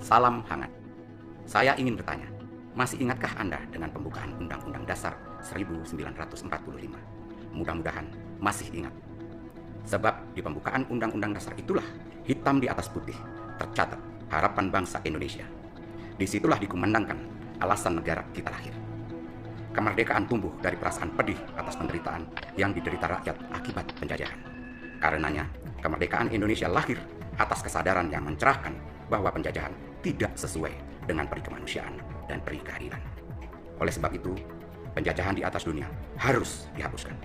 Salam hangat. Saya ingin bertanya, masih ingatkah Anda dengan pembukaan Undang-Undang Dasar 1945? Mudah-mudahan masih ingat. Sebab di pembukaan Undang-Undang Dasar itulah, hitam di atas putih, tercatat harapan bangsa Indonesia. Disitulah dikumandangkan alasan negara kita lahir. Kemerdekaan tumbuh dari perasaan pedih atas penderitaan yang diderita rakyat akibat penjajahan. Karenanya, kemerdekaan Indonesia lahir atas kesadaran yang mencerahkan bahwa penjajahan tidak sesuai dengan peri kemanusiaan dan peri keadilan. Oleh sebab itu, penjajahan di atas dunia harus dihapuskan.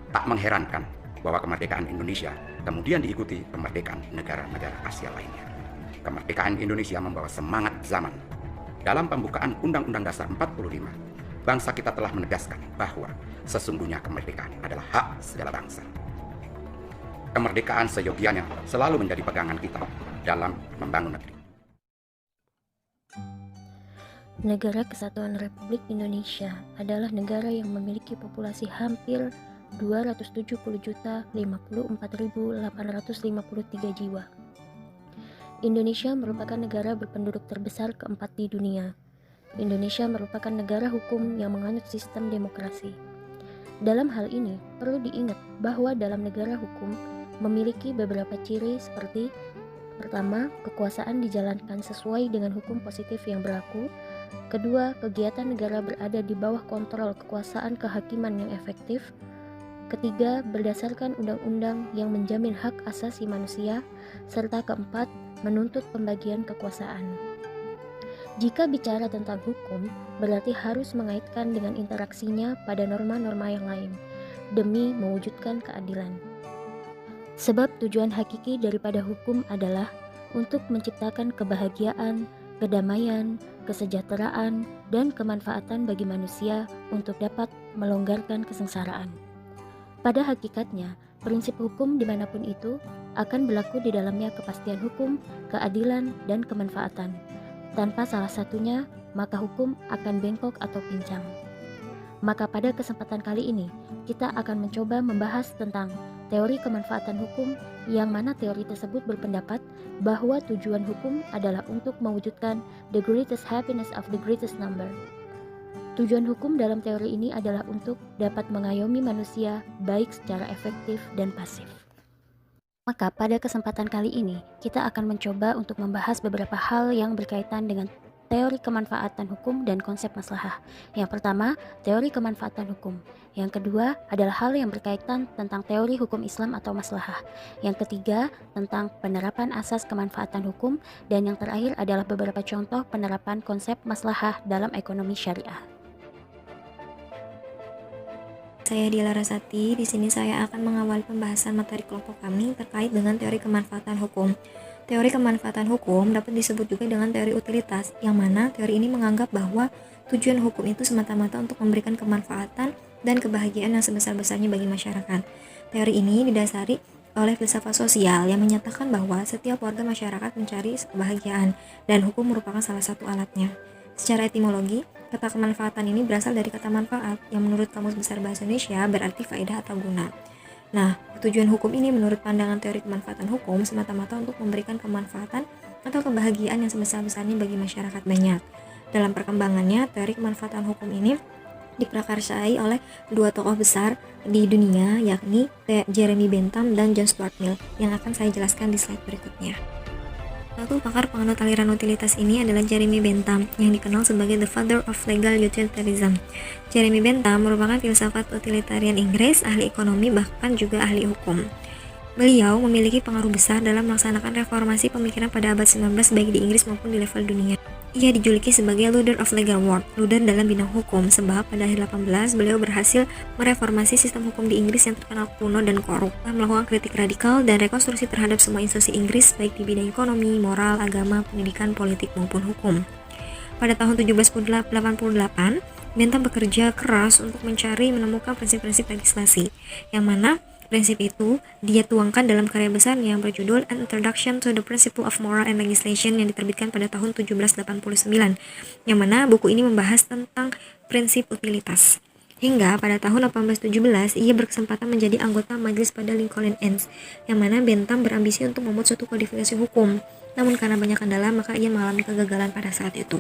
Tak mengherankan bahwa kemerdekaan Indonesia kemudian diikuti kemerdekaan negara-negara Asia lainnya. Kemerdekaan Indonesia membawa semangat zaman. Dalam pembukaan Undang-Undang Dasar 45, bangsa kita telah menegaskan bahwa sesungguhnya kemerdekaan adalah hak segala bangsa. Kemerdekaan seyogianya selalu menjadi pegangan kita dalam membangun negeri. Negara Kesatuan Republik Indonesia adalah negara yang memiliki populasi hampir 270.054.853 jiwa. Indonesia merupakan negara berpenduduk terbesar keempat di dunia. Indonesia merupakan negara hukum yang menganut sistem demokrasi. Dalam hal ini, perlu diingat bahwa dalam negara hukum memiliki beberapa ciri seperti: pertama, kekuasaan dijalankan sesuai dengan hukum positif yang berlaku. Kedua, kegiatan negara berada di bawah kontrol kekuasaan kehakiman yang efektif. Ketiga, berdasarkan undang-undang yang menjamin hak asasi manusia. Serta keempat, menuntut pembagian kekuasaan. Jika bicara tentang hukum, berarti harus mengaitkan dengan interaksinya pada norma-norma yang lain, demi mewujudkan keadilan. Sebab tujuan hakiki daripada hukum adalah untuk menciptakan kebahagiaan, kedamaian, kesejahteraan, dan kemanfaatan bagi manusia untuk dapat melonggarkan kesengsaraan. Pada hakikatnya, prinsip hukum dimanapun itu akan berlaku di dalamnya kepastian hukum, keadilan, dan kemanfaatan. Tanpa salah satunya, maka hukum akan bengkok atau pincang. Maka pada kesempatan kali ini, kita akan mencoba membahas tentang teori kemanfaatan hukum, yang mana teori tersebut berpendapat bahwa tujuan hukum adalah untuk mewujudkan the greatest happiness of the greatest number. Tujuan hukum dalam teori ini adalah untuk dapat mengayomi manusia baik secara efektif dan pasif. Maka pada kesempatan kali ini, kita akan mencoba untuk membahas beberapa hal yang berkaitan dengan teori kemanfaatan hukum dan konsep maslahah. Yang pertama, teori kemanfaatan hukum. Yang kedua adalah hal yang berkaitan tentang teori hukum Islam atau maslahah. Yang ketiga, tentang penerapan asas kemanfaatan hukum. Dan yang terakhir adalah beberapa contoh penerapan konsep maslahah dalam ekonomi syariah. Saya Dila Rasati. Di sini saya akan mengawali pembahasan materi kelompok kami terkait dengan teori kemanfaatan hukum. Teori kemanfaatan hukum dapat disebut juga dengan teori utilitas, yang mana teori ini menganggap bahwa tujuan hukum itu semata-mata untuk memberikan kemanfaatan dan kebahagiaan yang sebesar-besarnya bagi masyarakat. Teori ini didasari oleh filsafat sosial yang menyatakan bahwa setiap warga masyarakat mencari kebahagiaan dan hukum merupakan salah satu alatnya. Secara etimologi, kata kemanfaatan ini berasal dari kata manfaat yang menurut Kamus Besar Bahasa Indonesia berarti faedah atau guna. Nah, tujuan hukum ini menurut pandangan teori kemanfaatan hukum semata-mata untuk memberikan kemanfaatan atau kebahagiaan yang sebesar-besarnya bagi masyarakat banyak. Dalam perkembangannya, teori kemanfaatan hukum ini diprakarsai oleh dua tokoh besar di dunia, yakni Jeremy Bentham dan John Stuart Mill, yang akan saya jelaskan di slide berikutnya. Satu pakar penganut aliran utilitas ini adalah Jeremy Bentham, yang dikenal sebagai the father of legal utilitarianism. Jeremy Bentham merupakan filsafat utilitarian Inggris, ahli ekonomi, bahkan juga ahli hukum. Beliau memiliki pengaruh besar dalam melaksanakan reformasi pemikiran pada abad 19 baik di Inggris maupun di level dunia. Ia dijuluki sebagai Luther of Legal Work, Luther dalam bidang hukum, sebab pada akhir 18 beliau berhasil mereformasi sistem hukum di Inggris yang terkenal kuno dan korup, melakukan kritik radikal dan rekonstruksi terhadap semua institusi Inggris baik di bidang ekonomi, moral, agama, pendidikan, politik maupun hukum. Pada tahun 1788, Bentham bekerja keras untuk menemukan prinsip-prinsip legislasi, yang mana prinsip itu dia tuangkan dalam karya besarnya yang berjudul An Introduction to the Principle of Moral and Legislation yang diterbitkan pada tahun 1789, yang mana buku ini membahas tentang prinsip utilitas. Hingga pada tahun 1817 ia berkesempatan menjadi anggota majelis pada Lincoln Inns, yang mana Bentham berambisi untuk membuat suatu kodifikasi hukum. Namun karena banyak kendala, maka ia mengalami kegagalan pada saat itu.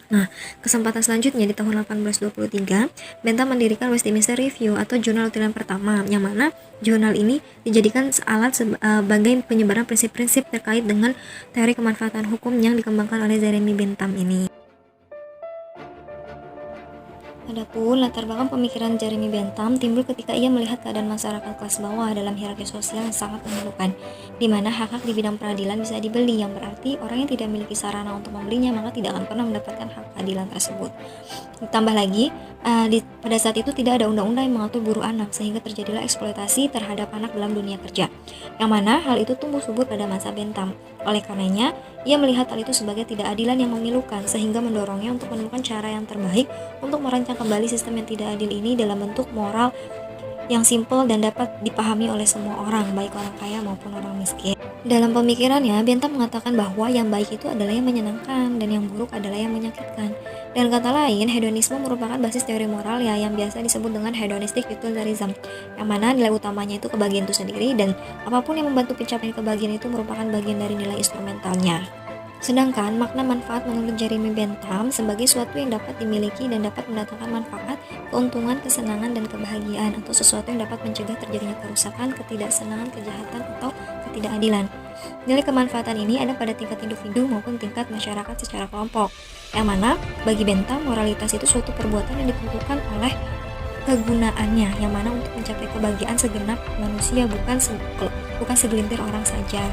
Nah, kesempatan selanjutnya di tahun 1823, Bentham mendirikan Westminster Review atau jurnal utilan pertama, yang mana jurnal ini dijadikan alat sebagai penyebaran prinsip-prinsip terkait dengan teori kemanfaatan hukum yang dikembangkan oleh Jeremy Bentham ini. Adapun latar belakang pemikiran Jeremy Bentham timbul ketika ia melihat keadaan masyarakat kelas bawah dalam hierarki sosial yang sangat memilukan, di mana hak-hak di bidang peradilan bisa dibeli, yang berarti orang yang tidak memiliki sarana untuk membelinya maka tidak akan pernah mendapatkan hak keadilan tersebut. Ditambah lagi, pada saat itu tidak ada undang-undang yang mengatur buruh anak, sehingga terjadilah eksploitasi terhadap anak dalam dunia kerja, yang mana hal itu tumbuh subur pada masa Bentham. Oleh karenanya, ia melihat hal itu sebagai tidak adilan yang memilukan, sehingga mendorongnya untuk menemukan cara yang terbaik untuk merancang kembali sistem yang tidak adil ini dalam bentuk moral yang simpel dan dapat dipahami oleh semua orang, baik orang kaya maupun orang miskin. Dalam pemikirannya, Bentham mengatakan bahwa yang baik itu adalah yang menyenangkan dan yang buruk adalah yang menyakitkan. Dan kata lain, hedonisme merupakan basis teori moral ya, yang biasa disebut dengan hedonistic utilitarianism, yang mana nilai utamanya itu kebahagiaan itu sendiri, dan apapun yang membantu pencapaian kebahagiaan itu merupakan bagian dari nilai instrumentalnya. Sedangkan makna manfaat menurut Jeremy Bentham sebagai suatu yang dapat dimiliki dan dapat mendatangkan manfaat, keuntungan, kesenangan, dan kebahagiaan, atau sesuatu yang dapat mencegah terjadinya kerusakan, ketidaksenangan, kejahatan, atau ketidakadilan. Nilai kemanfaatan ini ada pada tingkat individu maupun tingkat masyarakat secara kelompok, yang mana bagi Bentham moralitas itu suatu perbuatan yang ditentukan oleh kegunaannya, yang mana untuk mencapai kebahagiaan segenap manusia, bukan segelintir orang saja.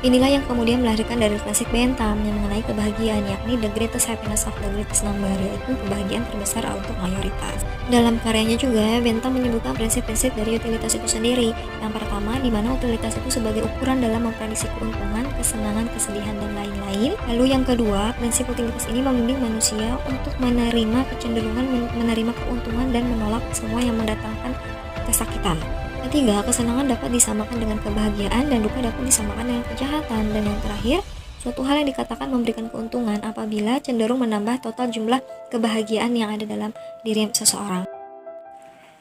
Inilah yang kemudian melahirkan dari klasik Bentham yang mengenai kebahagiaan, yakni the greatest happiness of the greatest number, yaitu kebahagiaan terbesar untuk mayoritas. Dalam karyanya juga, Bentham menyebutkan prinsip-prinsip dari utilitas itu sendiri. Yang pertama, di mana utilitas itu sebagai ukuran dalam memprediksi keuntungan, kesenangan, kesedihan, dan lain-lain. Lalu yang kedua, prinsip utilitas ini membimbing manusia untuk menerima kecenderungan menerima keuntungan dan menolak semua yang mendatangkan kesakitan. Ketiga, kesenangan dapat disamakan dengan kebahagiaan dan duka dapat disamakan dengan kejahatan. Dan yang terakhir, suatu hal yang dikatakan memberikan keuntungan apabila cenderung menambah total jumlah kebahagiaan yang ada dalam diri seseorang.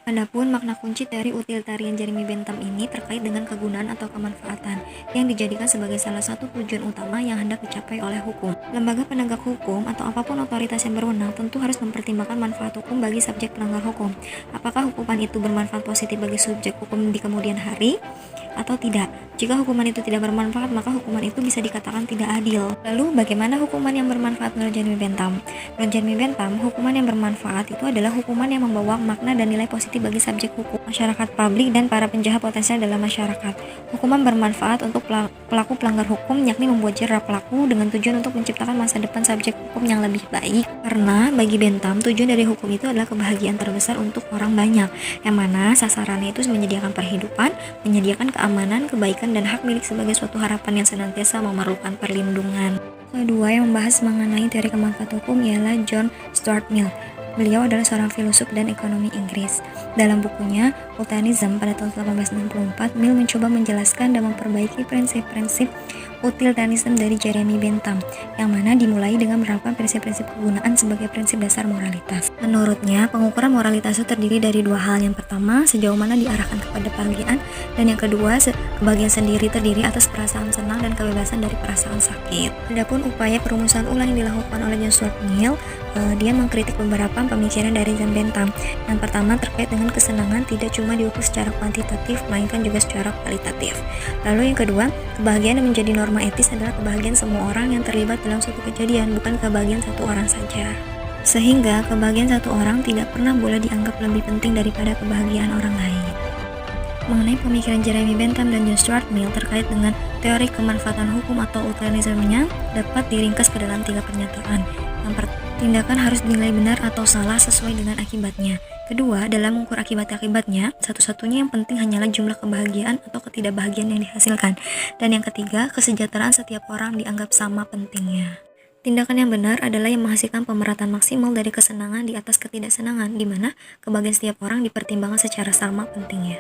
Adapun makna kunci teori utilitarian Jeremy Bentham ini terkait dengan kegunaan atau kemanfaatan yang dijadikan sebagai salah satu tujuan utama yang hendak dicapai oleh hukum. Lembaga penegak hukum atau apapun otoritas yang berwenang tentu harus mempertimbangkan manfaat hukum bagi subjek pelanggar hukum. Apakah hukuman itu bermanfaat positif bagi subjek hukum di kemudian hari atau tidak? Jika hukuman itu tidak bermanfaat, maka hukuman itu bisa dikatakan tidak adil. Lalu, bagaimana hukuman yang bermanfaat menurut Jeremy Bentham? Menurut Jeremy Bentham, hukuman yang bermanfaat itu adalah hukuman yang membawa makna dan nilai positif bagi subjek hukum, masyarakat publik, dan para penjahat potensial dalam masyarakat. Hukuman bermanfaat untuk pelaku pelanggar hukum, yakni membuat jera pelaku dengan tujuan untuk menciptakan masa depan subjek hukum yang lebih baik. Karena bagi Bentham, tujuan dari hukum itu adalah kebahagiaan terbesar untuk orang banyak, yang mana sasarannya itu menyediakan perhidupan, menyediakan keamanan, kebaikan, dan hak milik sebagai suatu harapan yang senantiasa memerlukan perlindungan. Kedua yang membahas mengenai teori kemanfaat hukum ialah John Stuart Mill. Beliau adalah seorang filosof dan ekonomi Inggris. Dalam bukunya Utilitarism pada tahun 1864, Mill mencoba menjelaskan dan memperbaiki prinsip-prinsip utilitarism dari Jeremy Bentham, yang mana dimulai dengan menerapkan prinsip-prinsip kegunaan sebagai prinsip dasar moralitas. Menurutnya, pengukuran moralitas itu terdiri dari dua hal. Yang pertama, sejauh mana diarahkan kepada kebahagiaan, dan yang kedua, kebahagiaan sendiri terdiri atas perasaan senang dan kebebasan dari perasaan sakit. Adapun upaya perumusan ulang yang dilakukan oleh John Stuart Mill, dia mengkritik beberapa pemikiran dari John Bentham. Yang pertama terkait dengan kesenangan tidak cuma diukur secara kuantitatif, melainkan juga secara kualitatif. Lalu yang kedua, kebahagiaan yang menjadi norma etis adalah kebahagiaan semua orang yang terlibat dalam suatu kejadian, bukan kebahagiaan satu orang saja. Sehingga kebahagiaan satu orang tidak pernah boleh dianggap lebih penting daripada kebahagiaan orang lain. Mengenai pemikiran Jeremy Bentham dan John Stuart Mill terkait dengan teori kemanfaatan hukum atau utilitarismenya dapat diringkas ke dalam 3 pernyataan. Yang pertama, tindakan harus dinilai benar atau salah sesuai dengan akibatnya. Kedua, dalam mengukur akibat-akibatnya, satu-satunya yang penting hanyalah jumlah kebahagiaan atau ketidakbahagiaan yang dihasilkan. Dan yang ketiga, kesejahteraan setiap orang dianggap sama pentingnya. Tindakan yang benar adalah yang menghasilkan pemerataan maksimal dari kesenangan di atas ketidaksenangan, di mana kebahagiaan setiap orang dipertimbangkan secara sama pentingnya.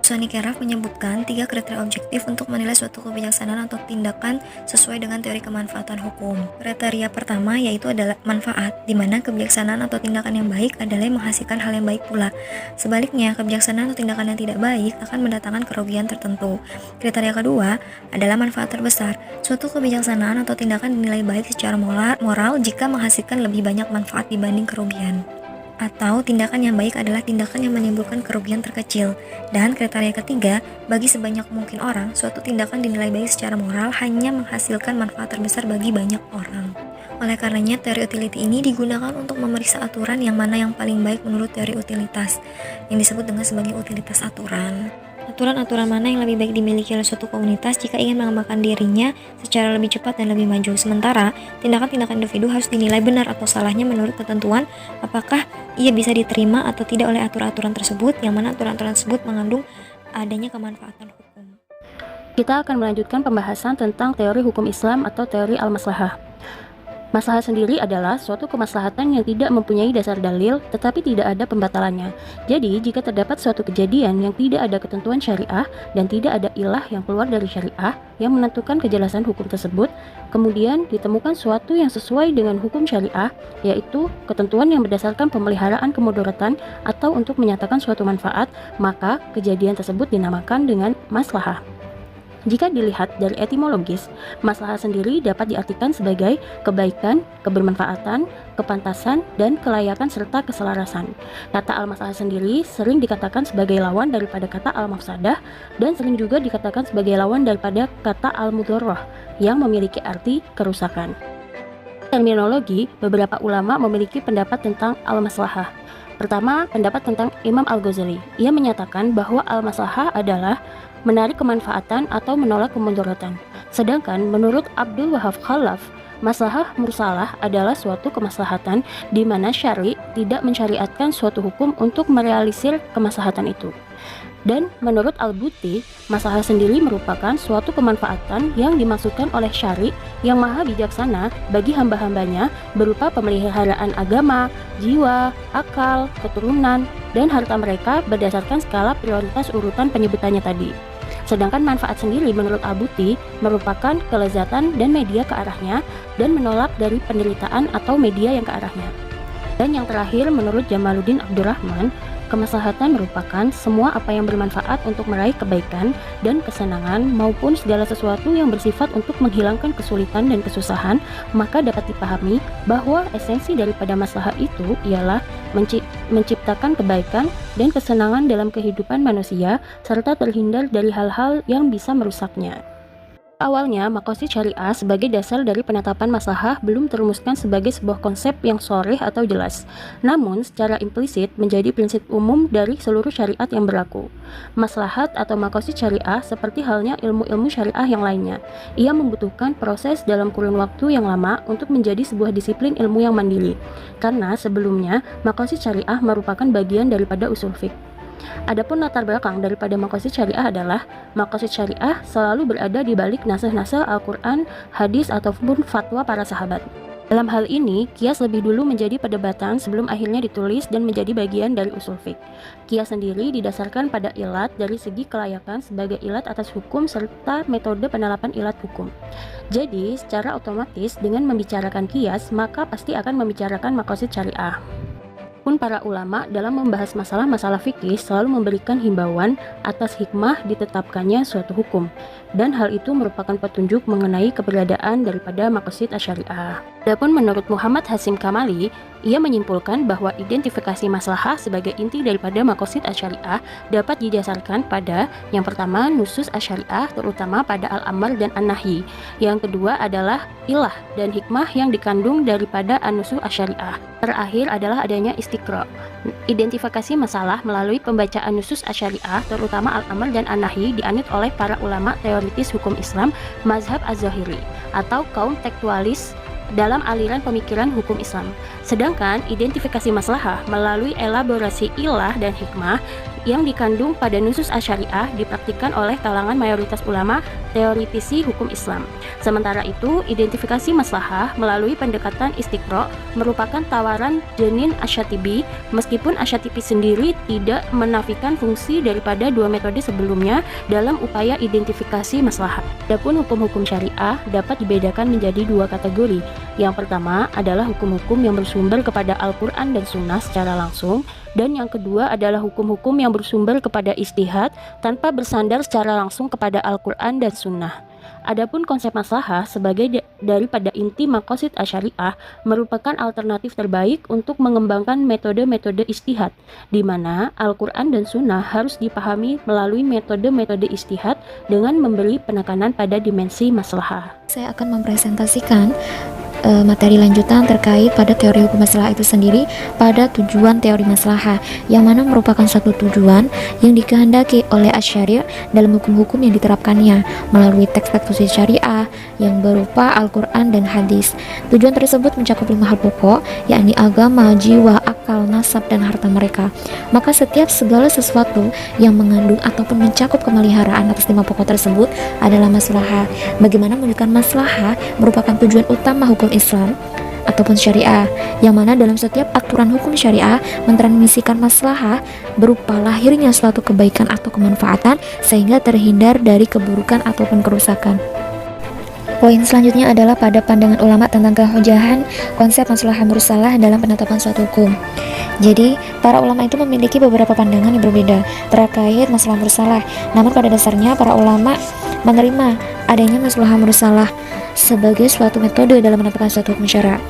Sonny Keraf menyebutkan 3 kriteria objektif untuk menilai suatu kebijaksanaan atau tindakan sesuai dengan teori kemanfaatan hukum. Kriteria pertama yaitu adalah manfaat, di mana kebijaksanaan atau tindakan yang baik adalah yang menghasilkan hal yang baik pula. Sebaliknya, kebijaksanaan atau tindakan yang tidak baik akan mendatangkan kerugian tertentu. Kriteria kedua adalah manfaat terbesar. Suatu kebijaksanaan atau tindakan dinilai baik secara moral jika menghasilkan lebih banyak manfaat dibanding kerugian. Atau tindakan yang baik adalah tindakan yang menimbulkan kerugian terkecil. Dan kriteria ketiga, bagi sebanyak mungkin orang, suatu tindakan dinilai baik secara moral hanya menghasilkan manfaat terbesar bagi banyak orang. Oleh karenanya, teori utility ini digunakan untuk memeriksa aturan yang mana yang paling baik menurut teori utilitas, yang disebut dengan sebagai utilitas aturan. Aturan-aturan mana yang lebih baik dimiliki oleh suatu komunitas jika ingin mengembangkan dirinya secara lebih cepat dan lebih maju. Sementara, tindakan-tindakan individu harus dinilai benar atau salahnya menurut ketentuan apakah ia bisa diterima atau tidak oleh aturan-aturan tersebut, yang mana aturan-aturan tersebut mengandung adanya kemanfaatan hukum. Kita akan melanjutkan pembahasan tentang teori hukum Islam atau teori al-maslahah. Maslahah sendiri adalah suatu kemaslahatan yang tidak mempunyai dasar dalil tetapi tidak ada pembatalannya. Jadi, jika terdapat suatu kejadian yang tidak ada ketentuan syariah dan tidak ada ilah yang keluar dari syariah yang menentukan kejelasan hukum tersebut, kemudian ditemukan suatu yang sesuai dengan hukum syariah, yaitu ketentuan yang berdasarkan pemeliharaan kemudaratan atau untuk menyatakan suatu manfaat, maka kejadian tersebut dinamakan dengan maslahah. Jika dilihat dari etimologis, maslahah sendiri dapat diartikan sebagai kebaikan, kebermanfaatan, kepantasan, dan kelayakan serta keselarasan. Kata al-maslahah sendiri sering dikatakan sebagai lawan daripada kata al-mafsadah dan sering juga dikatakan sebagai lawan daripada kata al-mudharrah yang memiliki arti kerusakan. Terminologi, beberapa ulama memiliki pendapat tentang al-maslahah. Pertama, pendapat tentang Imam Al-Ghazali. Ia menyatakan bahwa al-maslahah adalah menarik kemanfaatan atau menolak kemudaratan. Sedangkan menurut Abdul Wahab Khalaf, maslahah mursalah adalah suatu kemaslahatan di mana syari tidak mensyariatkan suatu hukum untuk merealisir kemaslahatan itu. Dan menurut Al-Buti, maslahah sendiri merupakan suatu kemanfaatan yang dimaksudkan oleh syari yang maha bijaksana bagi hamba-hambanya berupa pemeliharaan agama, jiwa, akal, keturunan, dan harta mereka berdasarkan skala prioritas urutan penyebutannya tadi. Sedangkan manfaat sendiri menurut Al-Buti merupakan kelezatan dan media ke arahnya dan menolak dari penderitaan atau media yang ke arahnya. Dan yang terakhir menurut Jamaluddin Abdurrahman, kemaslahatan merupakan semua apa yang bermanfaat untuk meraih kebaikan dan kesenangan maupun segala sesuatu yang bersifat untuk menghilangkan kesulitan dan kesusahan, maka dapat dipahami bahwa esensi daripada maslahah itu ialah menciptakan kebaikan dan kesenangan dalam kehidupan manusia serta terhindar dari hal-hal yang bisa merusaknya. Awalnya, maqasid syariah sebagai dasar dari penetapan maslahah belum terumuskan sebagai sebuah konsep yang sharih atau jelas. Namun, secara implisit menjadi prinsip umum dari seluruh syariat yang berlaku. Maslahat atau maqasid syariah seperti halnya ilmu-ilmu syariah yang lainnya. Ia membutuhkan proses dalam kurun waktu yang lama untuk menjadi sebuah disiplin ilmu yang mandiri. Karena sebelumnya, maqasid syariah merupakan bagian daripada usul fiqh. Adapun latar belakang daripada maqasid syariah adalah maqasid syariah selalu berada di balik nasah-nasah Al-Quran, hadis ataupun fatwa para sahabat. Dalam hal ini, qiyas lebih dulu menjadi perdebatan sebelum akhirnya ditulis dan menjadi bagian dari usul fiqh. Qiyas sendiri didasarkan pada ilat dari segi kelayakan sebagai ilat atas hukum serta metode penerapan ilat hukum. Jadi, secara otomatis dengan membicarakan qiyas, maka pasti akan membicarakan maqasid syariah. Pun para ulama dalam membahas masalah-masalah fikih selalu memberikan himbauan atas hikmah ditetapkannya suatu hukum, dan hal itu merupakan petunjuk mengenai keberadaan daripada maqasid asy-syariah. Adapun menurut Muhammad Hasim Kamali, ia menyimpulkan bahwa identifikasi maslahah sebagai inti daripada maqasid asy-syariah dapat didasarkan pada yang pertama nusus asy-syariah terutama pada al-amr dan an-nahi. Yang kedua adalah ilah dan hikmah yang dikandung daripada an-nusus asy-syariah. Terakhir adalah adanya istiqra. Identifikasi masalah melalui pembacaan nusus asy-syariah terutama al-amr dan an-nahi dianut oleh para ulama teoritis hukum Islam mazhab az-zahiri atau kaum tekstualis dalam aliran pemikiran hukum Islam. Sedangkan identifikasi maslahah melalui elaborasi ilah dan hikmah yang dikandung pada nusus asy-syariah dipraktikkan oleh kalangan mayoritas ulama teoritisi hukum Islam. Sementara itu, identifikasi maslahah melalui pendekatan istiqro merupakan tawaran Jenin Asyatibi, meskipun Asyatibi sendiri tidak menafikan fungsi daripada dua metode sebelumnya dalam upaya identifikasi maslahah. Adapun hukum-hukum syariah dapat dibedakan menjadi dua kategori. Yang pertama adalah hukum-hukum yang bersumber kepada Al-Quran dan Sunnah secara langsung, dan yang kedua adalah hukum-hukum yang bersumber kepada ijtihad tanpa bersandar secara langsung kepada Al-Quran dan Sunnah. Adapun konsep maslahah sebagai daripada inti maqasid asyariah merupakan alternatif terbaik untuk mengembangkan metode-metode ijtihad, di mana Al-Quran dan Sunnah harus dipahami melalui metode-metode ijtihad dengan memberi penekanan pada dimensi maslahah. Saya akan mempresentasikan materi lanjutan terkait pada teori hukum maslahah itu sendiri pada tujuan teori maslahah, yang mana merupakan suatu tujuan yang dikehendaki oleh asy-syari' dalam hukum-hukum yang diterapkannya melalui teks-teks khusus syariah yang berupa Al-Quran dan hadis. Tujuan tersebut mencakup 5 hal pokok, yakni agama, jiwa, akal, nasab, dan harta mereka. Maka setiap segala sesuatu yang mengandung ataupun mencakup kemeliharaan atas 5 pokok tersebut adalah maslahah. Bagaimana menunjukkan maslahah merupakan tujuan utama hukum Islam ataupun syariah, yang mana dalam setiap aturan hukum syariah mentransmisikan maslahah berupa lahirnya suatu kebaikan atau kemanfaatan sehingga terhindar dari keburukan ataupun kerusakan. Poin selanjutnya adalah pada pandangan ulama tentang kehujahan konsep maslahah mursalah dalam penetapan suatu hukum. Jadi, para ulama itu memiliki beberapa pandangan yang berbeda terkait maslahah mursalah. Namun pada dasarnya para ulama menerima adanya maslahah mursalah sebagai suatu metode dalam menetapkan suatu hukum syara'.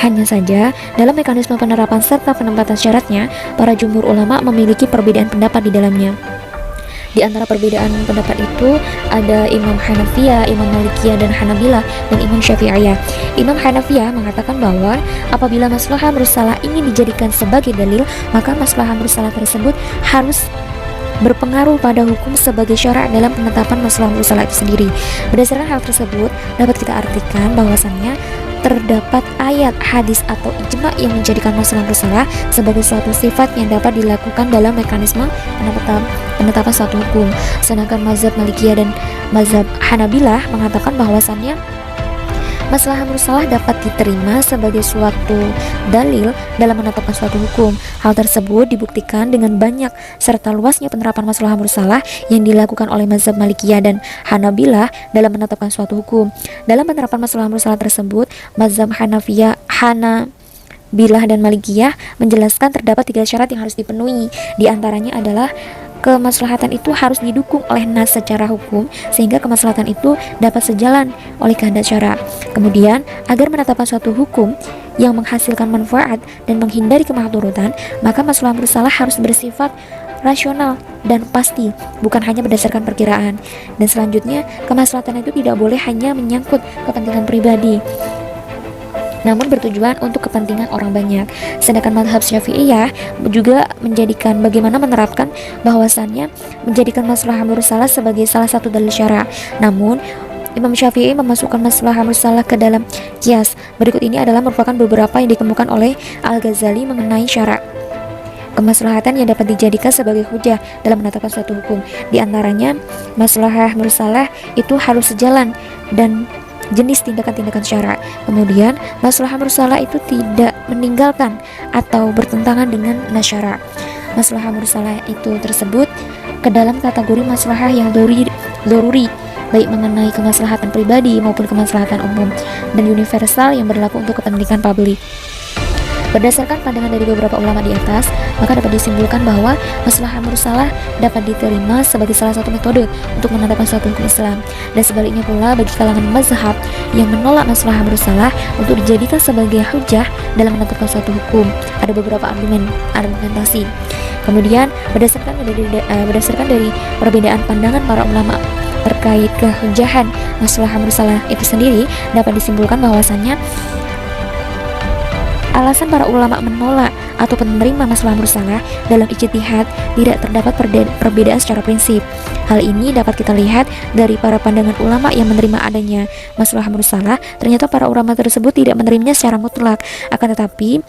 Hanya saja, dalam mekanisme penerapan serta penempatan syaratnya, para jumhur ulama memiliki perbedaan pendapat di dalamnya. Di antara perbedaan pendapat itu ada Imam Hanafiyah, Imam Malikiyah, dan Hanabilah, dan Imam Syafi'iyah. Imam Hanafiyah mengatakan bahwa apabila maslahah mursalah ingin dijadikan sebagai dalil, maka maslahah mursalah tersebut harus berpengaruh pada hukum sebagai syarak dalam penetapan maslahah mursalah itu sendiri. Berdasarkan hal tersebut, dapat kita artikan bahwasannya terdapat ayat, hadis, atau ijma yang menjadikan maslahah mursalah sebagai suatu sifat yang dapat dilakukan dalam mekanisme penetapan suatu hukum. Sedangkan mazhab Malikiyah dan mazhab Hanabilah mengatakan bahwasannya maslahah mursalah dapat diterima sebagai suatu dalil dalam menetapkan suatu hukum. Hal tersebut dibuktikan dengan banyak serta luasnya penerapan maslahah mursalah yang dilakukan oleh mazhab Malikiyah dan Hanabilah dalam menetapkan suatu hukum. Dalam penerapan maslahah mursalah tersebut, mazhab Hanafiyah, Hanabilah, dan Malikiyah menjelaskan terdapat 3 syarat yang harus dipenuhi. Di antaranya adalah kemaslahatan itu harus didukung oleh nas secara hukum sehingga kemaslahatan itu dapat sejalan oleh kehendak syara'. Kemudian, agar menetapkan suatu hukum yang menghasilkan manfaat dan menghindari kemahdhurutan, maka maslahah mursalah harus bersifat rasional dan pasti, bukan hanya berdasarkan perkiraan. Dan selanjutnya, kemaslahatan itu tidak boleh hanya menyangkut kepentingan pribadi, namun bertujuan untuk kepentingan orang banyak. Sedangkan mazhab Syafi'iyah juga menjadikan bagaimana menerapkan bahwasannya menjadikan maslahah mursalah sebagai salah satu dalil syara'. Namun Imam Syafi'i memasukkan maslahah mursalah ke dalam qiyas. Berikut ini adalah merupakan beberapa yang dikemukakan oleh Al-Ghazali mengenai syara'. Kemaslahatan yang dapat dijadikan sebagai hujah dalam menetapkan suatu hukum. Di antaranya, maslahah mursalah itu harus sejalan dan jenis tindakan-tindakan syara'. Kemudian, maslahah mursalah itu tidak meninggalkan atau bertentangan dengan nas syara'. Maslahah mursalah itu tersebut ke dalam kategori maslahah yang doruri, baik mengenai kemaslahatan pribadi maupun kemaslahatan umum dan universal yang berlaku untuk kepentingan publik. Berdasarkan pandangan dari beberapa ulama di atas, maka dapat disimpulkan bahwa maslahah mursalah dapat diterima sebagai salah satu metode untuk menetapkan suatu hukum Islam. Dan sebaliknya pula bagi kalangan mazhab yang menolak maslahah mursalah untuk dijadikan sebagai hujah dalam menetapkan suatu hukum. Ada beberapa argumentasi. Kemudian berdasarkan dari perbedaan pandangan para ulama terkait kehujahan maslahah mursalah itu sendiri, dapat disimpulkan bahwasannya alasan para ulama menolak atau menerima maslahah mursalah dalam ijtihad tidak terdapat perbedaan secara prinsip. Hal ini dapat kita lihat dari para pandangan ulama yang menerima adanya maslahah mursalah. Ternyata para ulama tersebut tidak menerimanya secara mutlak, akan tetapi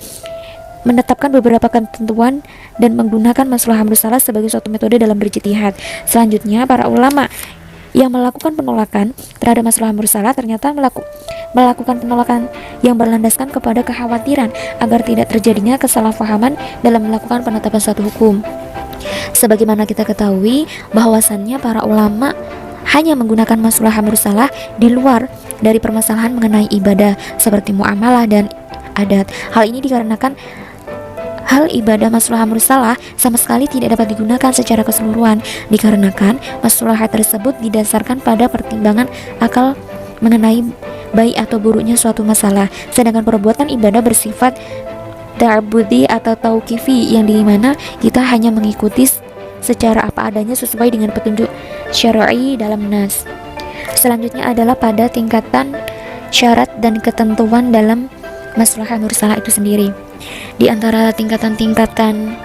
menetapkan beberapa ketentuan dan menggunakan maslahah mursalah sebagai suatu metode dalam berijtihad. Selanjutnya, para ulama yang melakukan penolakan terhadap maslahah mursalah ternyata melakukan penolakan yang berlandaskan kepada kekhawatiran agar tidak terjadinya kesalahpahaman dalam melakukan penetapan suatu hukum. Sebagaimana kita ketahui bahwasannya para ulama hanya menggunakan maslahah mursalah di luar dari permasalahan mengenai ibadah seperti muamalah dan adat. Hal ini dikarenakan hal ibadah maslahah mursalah sama sekali tidak dapat digunakan secara keseluruhan, dikarenakan maslahah tersebut didasarkan pada pertimbangan akal mengenai baik atau buruknya suatu masalah, sedangkan perbuatan ibadah bersifat ta'budi atau tauqifi yang dimana kita hanya mengikuti secara apa adanya sesuai dengan petunjuk syar'i dalam nas. Selanjutnya adalah pada tingkatan syarat dan ketentuan dalam maslahah mursalah itu sendiri. Di antara tingkatan-tingkatan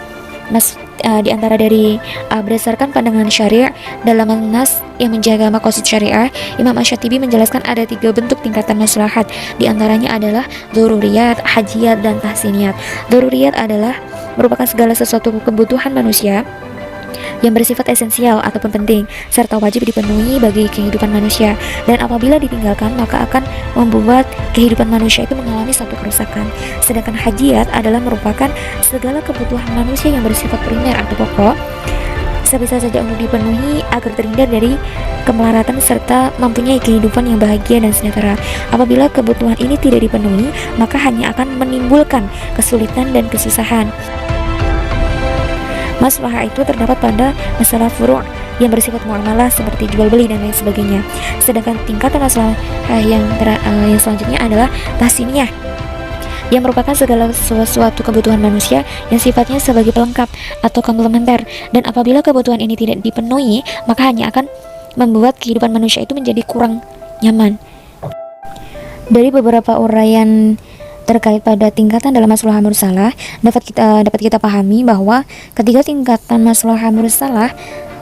berdasarkan pandangan syariah dalam nas yang menjaga maqasid syariah, Imam Asy-Syatibi menjelaskan ada 3 bentuk tingkatan maslahat. Di antaranya adalah dzururiyat, hajiyat, dan tahsiniyat. Dzururiyat adalah merupakan segala sesuatu kebutuhan manusia yang bersifat esensial ataupun penting serta wajib dipenuhi bagi kehidupan manusia, dan apabila ditinggalkan maka akan membuat kehidupan manusia itu mengalami satu kerusakan. Sedangkan hajiyat adalah merupakan segala kebutuhan manusia yang bersifat primer atau pokok sebisa saja untuk dipenuhi agar terhindar dari kemelaratan serta mempunyai kehidupan yang bahagia dan sejahtera. Apabila kebutuhan ini tidak dipenuhi maka hanya akan menimbulkan kesulitan dan kesusahan. Maslahah itu terdapat pada masalah furu' yang bersifat muamalah seperti jual beli dan lain sebagainya. Sedangkan tingkatan maslahah yang selanjutnya adalah tahsiniyah, yang merupakan segala sesuatu kebutuhan manusia yang sifatnya sebagai pelengkap atau komplementer, dan apabila kebutuhan ini tidak dipenuhi maka hanya akan membuat kehidupan manusia itu menjadi kurang nyaman. Dari beberapa uraian terkait pada tingkatan dalam maslahah mursalah dapat kita pahami bahwa ketiga tingkatan maslahah mursalah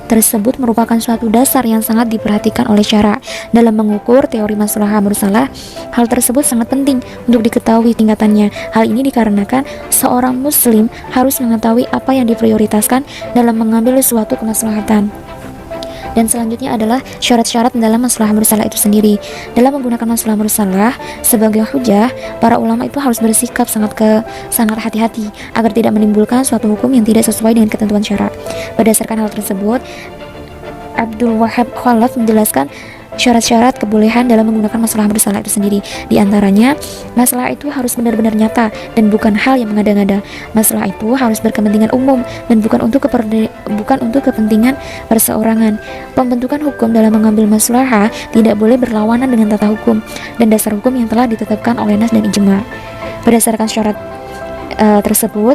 tersebut merupakan suatu dasar yang sangat diperhatikan oleh syara dalam mengukur teori maslahah mursalah. Hal tersebut sangat penting untuk diketahui tingkatannya. Hal ini dikarenakan seorang muslim harus mengetahui apa yang diprioritaskan dalam mengambil suatu kemaslahatan. Dan selanjutnya adalah syarat-syarat dalam maslahah mursalah itu sendiri. Dalam menggunakan maslahah mursalah sebagai hujah, para ulama itu harus bersikap sangat hati-hati agar tidak menimbulkan suatu hukum yang tidak sesuai dengan ketentuan syara. Berdasarkan hal tersebut, Abdul Wahab Khalaf menjelaskan syarat-syarat kebolehan dalam menggunakan maslahah mursalah itu sendiri. Di antaranya, masalah itu harus benar-benar nyata dan bukan hal yang mengada-ngada. Masalah itu harus berkepentingan umum dan bukan untuk kepentingan perseorangan. Pembentukan hukum dalam mengambil maslahah tidak boleh berlawanan dengan tata hukum dan dasar hukum yang telah ditetapkan oleh nas dan ijma. Berdasarkan syarat tersebut,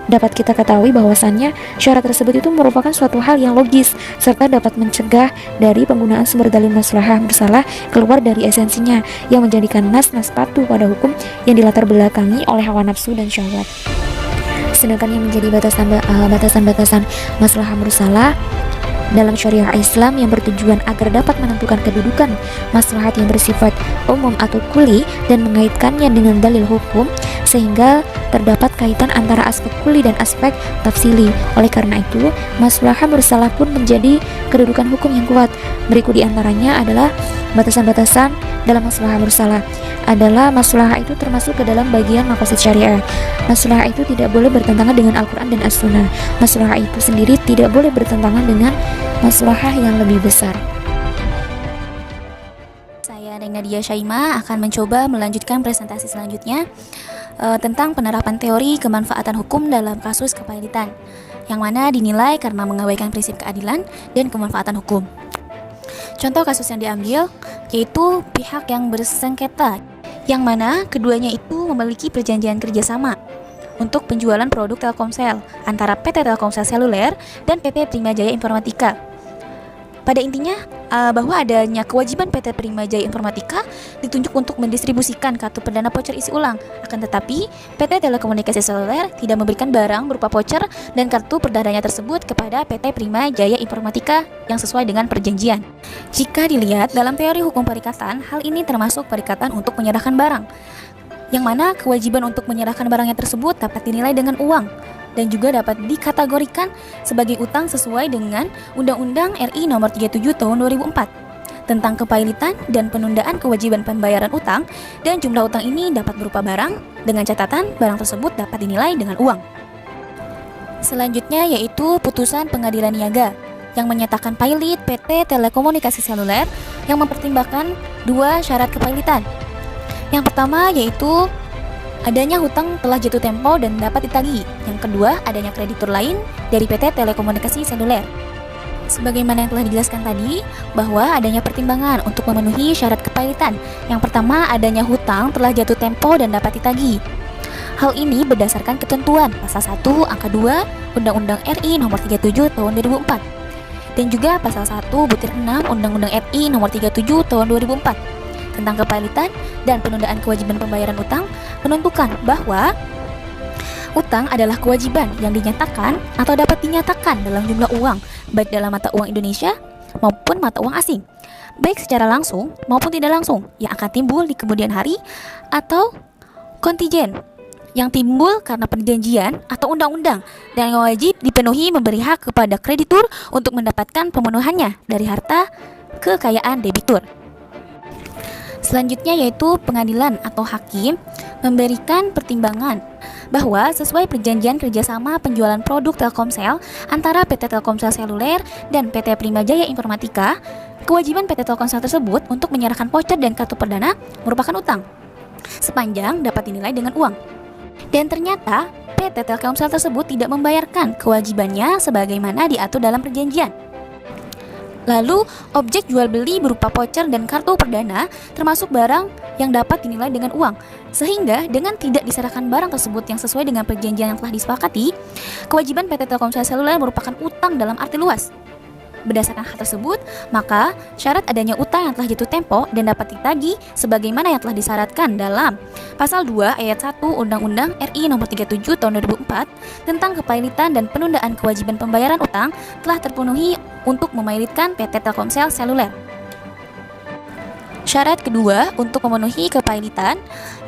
dapat kita ketahui bahwasannya syarat tersebut itu merupakan suatu hal yang logis serta dapat mencegah dari penggunaan sumber dalil maslahah mursalah keluar dari esensinya yang menjadikan nas patuh pada hukum yang dilatar belakangi oleh hawa nafsu dan syahwat. Sedangkan yang menjadi batasan-batasan maslahah mursalah dalam syariah Islam yang bertujuan agar dapat menentukan kedudukan maslahat yang bersifat umum atau kuli dan mengaitkannya dengan dalil hukum sehingga terdapat kaitan antara aspek kuli dan aspek tafsili. Oleh karena itu, maslahah mursalah pun menjadi kedudukan hukum yang kuat. Berikut diantaranya adalah batasan-batasan dalam maslahah mursalah. Adalah maslahah itu termasuk ke dalam bagian maqasid syariah. Maslahah itu tidak boleh bertentangan dengan Al-Quran dan As-Sunnah. Maslahah itu sendiri tidak boleh bertentangan dengan maslahah yang lebih besar. Saya Nadia Syaimah akan mencoba melanjutkan presentasi selanjutnya tentang penerapan teori kemanfaatan hukum dalam kasus kepahilitan, yang mana dinilai karena mengabaikan prinsip keadilan dan kemanfaatan hukum. Contoh kasus yang diambil yaitu pihak yang bersengketa, yang mana keduanya itu memiliki perjanjian kerjasama untuk penjualan produk Telkomsel antara PT Telkomsel Seluler dan PT Prima Jaya Informatika. Pada intinya bahwa adanya kewajiban PT Prima Jaya Informatika ditunjuk untuk mendistribusikan kartu perdana voucher isi ulang. Akan tetapi PT Telekomunikasi Seluler tidak memberikan barang berupa voucher dan kartu perdananya tersebut kepada PT Prima Jaya Informatika yang sesuai dengan perjanjian. Jika dilihat dalam teori hukum perikatan, hal ini termasuk perikatan untuk menyerahkan barang, yang mana kewajiban untuk menyerahkan barangnya tersebut dapat dinilai dengan uang dan juga dapat dikategorikan sebagai utang sesuai dengan Undang-Undang RI Nomor 37 Tahun 2004. tentang kepailitan dan penundaan kewajiban pembayaran utang, dan jumlah utang ini dapat berupa barang, dengan catatan barang tersebut dapat dinilai dengan uang. Selanjutnya yaitu putusan pengadilan niaga yang menyatakan pailit PT Telekomunikasi Seluler yang mempertimbangkan dua syarat kepailitan. Yang pertama yaitu adanya hutang telah jatuh tempo dan dapat ditagih. Yang kedua, adanya kreditur lain dari PT Telekomunikasi Seluler. Sebagaimana yang telah dijelaskan tadi, bahwa adanya pertimbangan untuk memenuhi syarat kepailitan. Yang pertama, adanya hutang telah jatuh tempo dan dapat ditagih. Hal ini berdasarkan ketentuan Pasal 1 Angka 2 Undang-Undang RI Nomor 37 Tahun 2004 dan juga Pasal 1 Butir 6 Undang-Undang RI Nomor 37 Tahun 2004 tentang kepailitan dan penundaan kewajiban pembayaran utang menentukan bahwa utang adalah kewajiban yang dinyatakan atau dapat dinyatakan dalam jumlah uang, baik dalam mata uang Indonesia maupun mata uang asing, baik secara langsung maupun tidak langsung, yang akan timbul di kemudian hari, atau kontijen yang timbul karena perjanjian atau undang-undang dan yang wajib dipenuhi memberi hak kepada kreditur untuk mendapatkan pemenuhannya dari harta kekayaan debitur. Selanjutnya yaitu pengadilan atau hakim memberikan pertimbangan bahwa sesuai perjanjian kerjasama penjualan produk Telkomsel antara PT Telkomsel Seluler dan PT Primajaya Informatika, kewajiban PT Telkomsel tersebut untuk menyerahkan voucher dan kartu perdana merupakan utang, sepanjang dapat dinilai dengan uang. Dan ternyata PT Telkomsel tersebut tidak membayarkan kewajibannya sebagaimana diatur dalam perjanjian. Lalu, objek jual beli berupa voucher dan kartu perdana termasuk barang yang dapat dinilai dengan uang. Sehingga dengan tidak diserahkan barang tersebut yang sesuai dengan perjanjian yang telah disepakati, kewajiban PT Telkomsel Seluler merupakan utang dalam arti luas. Berdasarkan hal tersebut, maka syarat adanya utang yang telah jatuh tempo dan dapat ditagih sebagaimana yang telah disyaratkan dalam Pasal 2 Ayat 1 Undang-Undang RI Nomor 37 Tahun 2004 tentang kepailitan dan penundaan kewajiban pembayaran utang telah terpenuhi untuk memailitkan PT Telkomsel Seluler. Syarat kedua untuk memenuhi kepailitan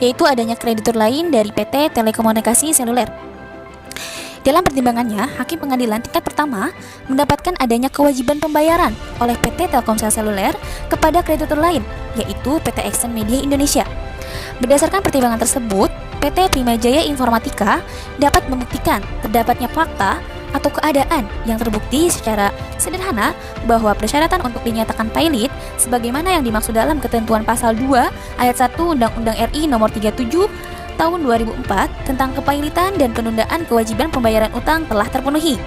yaitu adanya kreditur lain dari PT Telekomunikasi Seluler. Dalam pertimbangannya, Hakim Pengadilan tingkat pertama mendapatkan adanya kewajiban pembayaran oleh PT Telkomsel Seluler kepada kreditur lain, yaitu PT Exxon Media Indonesia. Berdasarkan pertimbangan tersebut, PT Primajaya Informatika dapat membuktikan terdapatnya fakta atau keadaan yang terbukti secara sederhana bahwa persyaratan untuk dinyatakan pailit sebagaimana yang dimaksud dalam ketentuan Pasal 2 Ayat 1 Undang-Undang RI Nomor 37 Tahun 2004 tentang kepailitan dan penundaan kewajiban pembayaran utang telah terpenuhi.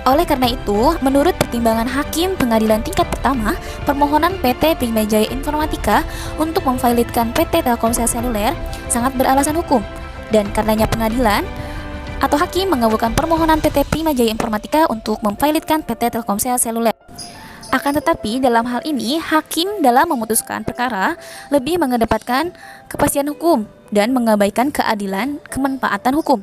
Oleh karena itu, menurut pertimbangan Hakim Pengadilan tingkat pertama, permohonan PT Primajaya Informatika untuk memfailitkan PT Telkomsel Seluler sangat beralasan hukum, dan karenanya pengadilan atau hakim mengabulkan permohonan PT Primajaya Informatika untuk memfailitkan PT Telkomsel Seluler. Akan tetapi, dalam hal ini, hakim dalam memutuskan perkara lebih mengedepankan kepastian hukum dan mengabaikan keadilan kemanfaatan hukum.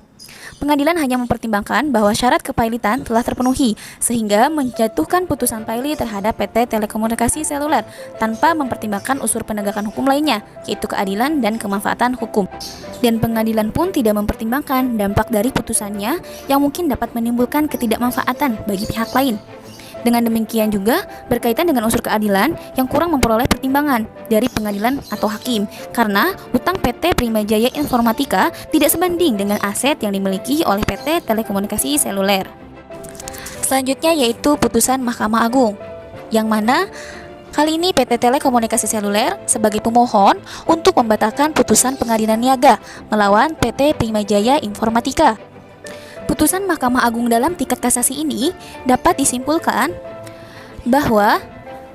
Pengadilan hanya mempertimbangkan bahwa syarat kepailitan telah terpenuhi, sehingga menjatuhkan putusan pailit terhadap PT Telekomunikasi Seluler tanpa mempertimbangkan unsur penegakan hukum lainnya, yaitu keadilan dan kemanfaatan hukum. Dan pengadilan pun tidak mempertimbangkan dampak dari putusannya yang mungkin dapat menimbulkan ketidakmanfaatan bagi pihak lain. Dengan demikian juga berkaitan dengan unsur keadilan yang kurang memperoleh pertimbangan dari pengadilan atau hakim karena hutang PT Primajaya Informatika tidak sebanding dengan aset yang dimiliki oleh PT Telekomunikasi Seluler. Selanjutnya yaitu putusan Mahkamah Agung, yang mana kali ini PT Telekomunikasi Seluler sebagai pemohon untuk membatalkan putusan pengadilan niaga melawan PT Primajaya Informatika. Putusan Mahkamah Agung dalam tingkat kasasi ini dapat disimpulkan bahwa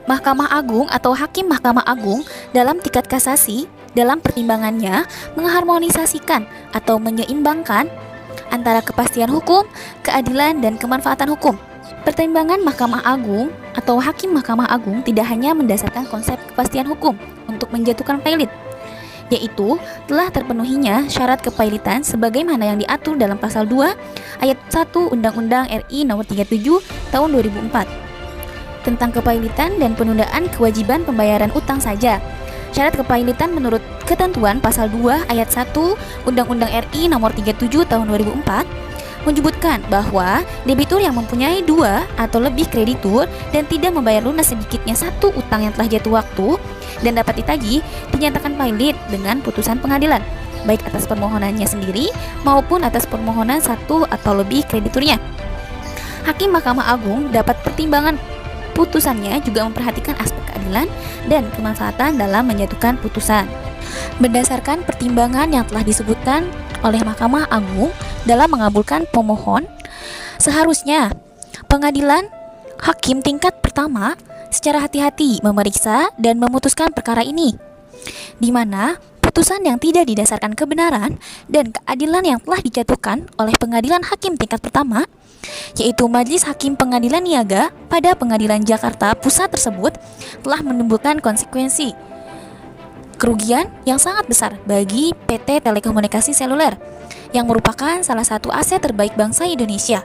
Mahkamah Agung atau Hakim Mahkamah Agung dalam tingkat kasasi dalam pertimbangannya mengharmonisasikan atau menyeimbangkan antara kepastian hukum, keadilan, dan kemanfaatan hukum. Pertimbangan Mahkamah Agung atau Hakim Mahkamah Agung tidak hanya mendasarkan konsep kepastian hukum untuk menjatuhkan pailit, yaitu telah terpenuhinya syarat kepailitan sebagaimana yang diatur dalam Pasal 2 Ayat 1 Undang-Undang RI Nomor 37 Tahun 2004 tentang kepailitan dan penundaan kewajiban pembayaran utang saja. Syarat kepailitan menurut ketentuan Pasal 2 Ayat 1 Undang-Undang RI Nomor 37 Tahun 2004 menyebutkan bahwa debitur yang mempunyai 2 atau lebih kreditur dan tidak membayar lunas sedikitnya 1 utang yang telah jatuh waktu dan dapat ditagih dinyatakan valid dengan putusan pengadilan, baik atas permohonannya sendiri maupun atas permohonan 1 atau lebih krediturnya. Hakim Mahkamah Agung dapat pertimbangan putusannya juga memperhatikan aspek keadilan dan kemanfaatan dalam menjatuhkan putusan. Berdasarkan pertimbangan yang telah disebutkan oleh Mahkamah Agung dalam mengabulkan pemohon, seharusnya pengadilan hakim tingkat pertama secara hati-hati memeriksa dan memutuskan perkara ini, di mana putusan yang tidak didasarkan kebenaran dan keadilan yang telah dijatuhkan oleh pengadilan hakim tingkat pertama, yaitu Majelis Hakim Pengadilan Niaga pada Pengadilan Jakarta Pusat tersebut, telah menimbulkan konsekuensi kerugian yang sangat besar bagi PT Telekomunikasi Seluler yang merupakan salah satu aset terbaik bangsa Indonesia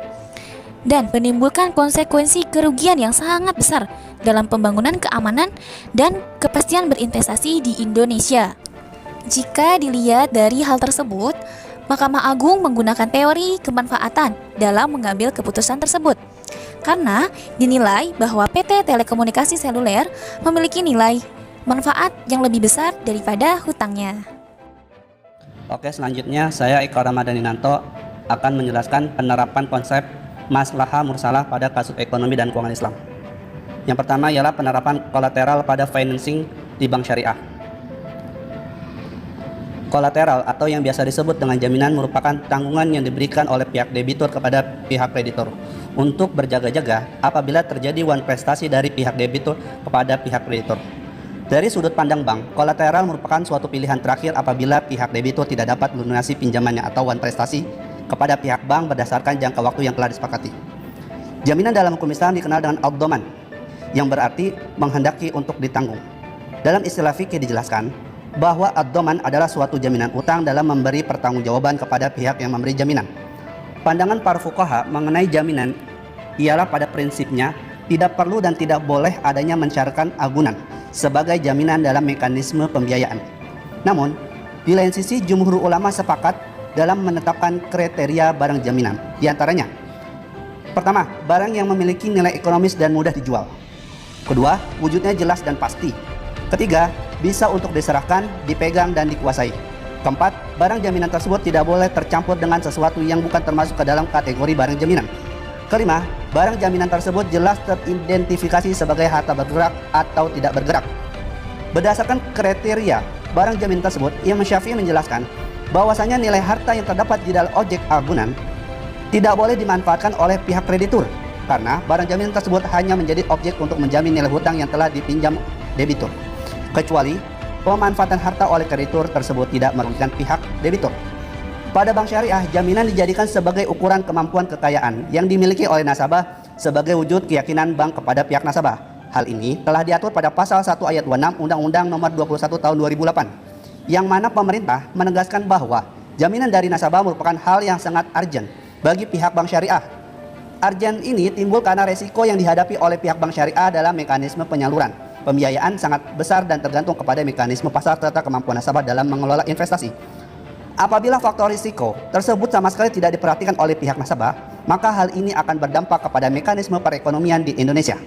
dan menimbulkan konsekuensi kerugian yang sangat besar dalam pembangunan keamanan dan kepastian berinvestasi di Indonesia. Jika dilihat dari hal tersebut, Mahkamah Agung menggunakan teori kemanfaatan dalam mengambil keputusan tersebut karena dinilai bahwa PT Telekomunikasi Seluler memiliki nilai manfaat yang lebih besar daripada hutangnya. Oke, selanjutnya saya Eko Ramadaninanto akan menjelaskan penerapan konsep maslahah mursalah pada kasus ekonomi dan keuangan Islam. Yang pertama ialah penerapan kolateral pada financing di bank syariah. Kolateral atau yang biasa disebut dengan jaminan merupakan tanggungan yang diberikan oleh pihak debitur kepada pihak kreditor untuk berjaga-jaga apabila terjadi wan prestasi dari pihak debitur kepada pihak kreditor. Dari sudut pandang bank, kolateral merupakan suatu pilihan terakhir apabila pihak debitur tidak dapat melunasi pinjamannya atau wan prestasi kepada pihak bank berdasarkan jangka waktu yang telah disepakati. Jaminan dalam hukum Islam dikenal dengan ad-dhaman, yang berarti menghendaki untuk ditanggung. Dalam istilah fikih dijelaskan bahwa ad-dhaman adalah suatu jaminan utang dalam memberi pertanggungjawaban kepada pihak yang memberi jaminan. Pandangan para fuqaha mengenai jaminan ialah pada prinsipnya tidak perlu dan tidak boleh adanya mensyaratkan agunan sebagai jaminan dalam mekanisme pembiayaan. Namun, di lain sisi jumhur ulama sepakat dalam menetapkan kriteria barang jaminan. Di antaranya, pertama, barang yang memiliki nilai ekonomis dan mudah dijual. Kedua, wujudnya jelas dan pasti. Ketiga, bisa untuk diserahkan, dipegang, dan dikuasai. Keempat, barang jaminan tersebut tidak boleh tercampur dengan sesuatu yang bukan termasuk ke dalam kategori barang jaminan. Kelima, barang jaminan tersebut jelas teridentifikasi sebagai harta bergerak atau tidak bergerak. Berdasarkan kriteria barang jaminan tersebut, Imam Syafi'i menjelaskan bahwasanya nilai harta yang terdapat di dalam objek agunan tidak boleh dimanfaatkan oleh pihak kreditur karena barang jaminan tersebut hanya menjadi objek untuk menjamin nilai hutang yang telah dipinjam debitur, kecuali pemanfaatan harta oleh kreditur tersebut tidak merugikan pihak debitur. Pada bank syariah, jaminan dijadikan sebagai ukuran kemampuan kekayaan yang dimiliki oleh nasabah sebagai wujud keyakinan bank kepada pihak nasabah. Hal ini telah diatur pada pasal 1 ayat 26 Undang-Undang Nomor 21 Tahun 2008, yang mana pemerintah menegaskan bahwa jaminan dari nasabah merupakan hal yang sangat urgent bagi pihak bank syariah. Urgent ini timbul karena resiko yang dihadapi oleh pihak bank syariah dalam mekanisme penyaluran pembiayaan sangat besar dan tergantung kepada mekanisme pasar serta kemampuan nasabah dalam mengelola investasi. Apabila faktor risiko tersebut sama sekali tidak diperhatikan oleh pihak nasabah, maka hal ini akan berdampak kepada mekanisme perekonomian di Indonesia.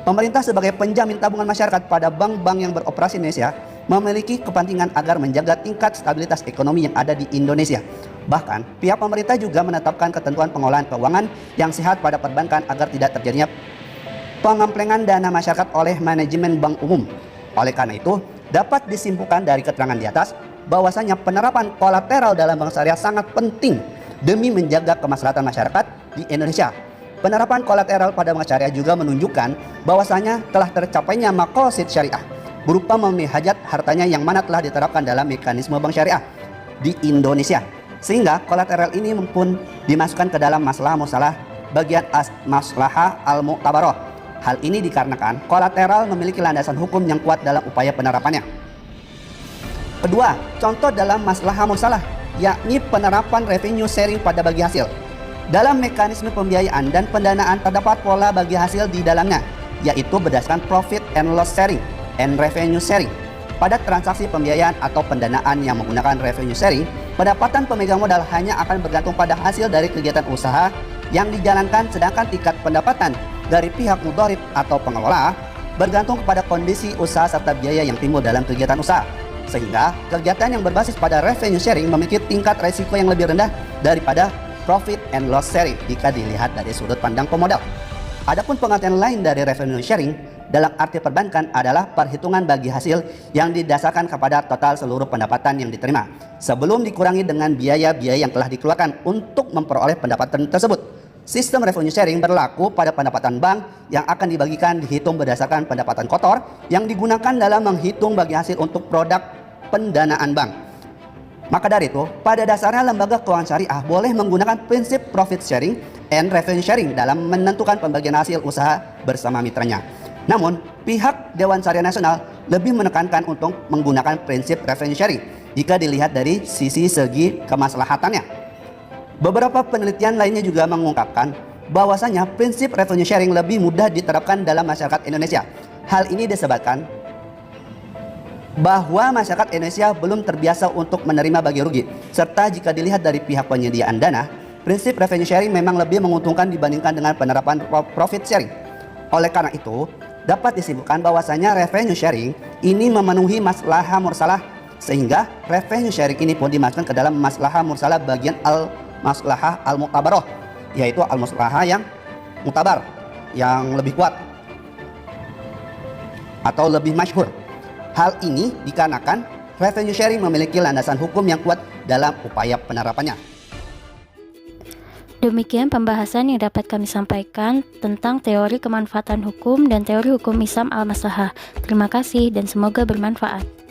Pemerintah sebagai penjamin tabungan masyarakat pada bank-bank yang beroperasi di Indonesia memiliki kepentingan agar menjaga tingkat stabilitas ekonomi yang ada di Indonesia. Bahkan, pihak pemerintah juga menetapkan ketentuan pengelolaan keuangan yang sehat pada perbankan agar tidak terjadinya pengemplengan dana masyarakat oleh manajemen bank umum. Oleh karena itu, dapat disimpulkan dari keterangan di atas bahwasanya penerapan kolateral dalam bank syariah sangat penting demi menjaga kemaslahatan masyarakat di Indonesia. Penerapan kolateral pada bank syariah juga menunjukkan bahwasanya telah tercapainya maqasid syariah berupa memenuhi hajat hartanya yang mana telah diterapkan dalam mekanisme bank syariah di Indonesia. Sehingga kolateral ini pun dimasukkan ke dalam masalah musalah bagian maslahah al-mu'tabarah. Hal ini dikarenakan kolateral memiliki landasan hukum yang kuat dalam upaya penerapannya. Kedua, contoh dalam maslahah musalah, yakni penerapan revenue sharing pada bagi hasil. Dalam mekanisme pembiayaan dan pendanaan terdapat pola bagi hasil di dalamnya, yaitu berdasarkan profit and loss sharing and revenue sharing. Pada transaksi pembiayaan atau pendanaan yang menggunakan revenue sharing, pendapatan pemegang modal hanya akan bergantung pada hasil dari kegiatan usaha yang dijalankan, sedangkan tingkat pendapatan dari pihak mudharib atau pengelola bergantung kepada kondisi usaha serta biaya yang timbul dalam kegiatan usaha. Sehingga kegiatan yang berbasis pada revenue sharing memiliki tingkat risiko yang lebih rendah daripada profit and loss sharing jika dilihat dari sudut pandang pemodal. Adapun pengertian lain dari revenue sharing dalam arti perbankan adalah perhitungan bagi hasil yang didasarkan kepada total seluruh pendapatan yang diterima sebelum dikurangi dengan biaya-biaya yang telah dikeluarkan untuk memperoleh pendapatan tersebut. Sistem revenue sharing berlaku pada pendapatan bank yang akan dibagikan dihitung berdasarkan pendapatan kotor yang digunakan dalam menghitung bagi hasil untuk produk pendanaan bank. Maka dari itu, pada dasarnya lembaga keuangan syariah boleh menggunakan prinsip profit sharing and revenue sharing dalam menentukan pembagian hasil usaha bersama mitranya. Namun, pihak Dewan Syariah Nasional lebih menekankan untuk menggunakan prinsip revenue sharing jika dilihat dari sisi segi kemaslahatannya. Beberapa penelitian lainnya juga mengungkapkan bahwasanya prinsip revenue sharing lebih mudah diterapkan dalam masyarakat Indonesia. Hal ini disebabkan bahwa masyarakat Indonesia belum terbiasa untuk menerima bagi rugi, serta jika dilihat dari pihak penyediaan dana, prinsip revenue sharing memang lebih menguntungkan dibandingkan dengan penerapan profit sharing. Oleh karena itu, dapat disimpulkan bahwasanya revenue sharing ini memenuhi maslahah mursalah, sehingga revenue sharing ini pun dimasukkan ke dalam maslahah mursalah bagian maslahah al-mu'tabaroh, yaitu al-maslahah yang mutabar, yang lebih kuat atau lebih masyhur. Hal ini dikarenakan revenue sharing memiliki landasan hukum yang kuat dalam upaya penerapannya. Demikian pembahasan yang dapat kami sampaikan tentang teori kemanfaatan hukum dan teori hukum Islam al-Maslahah. Terima kasih dan semoga bermanfaat.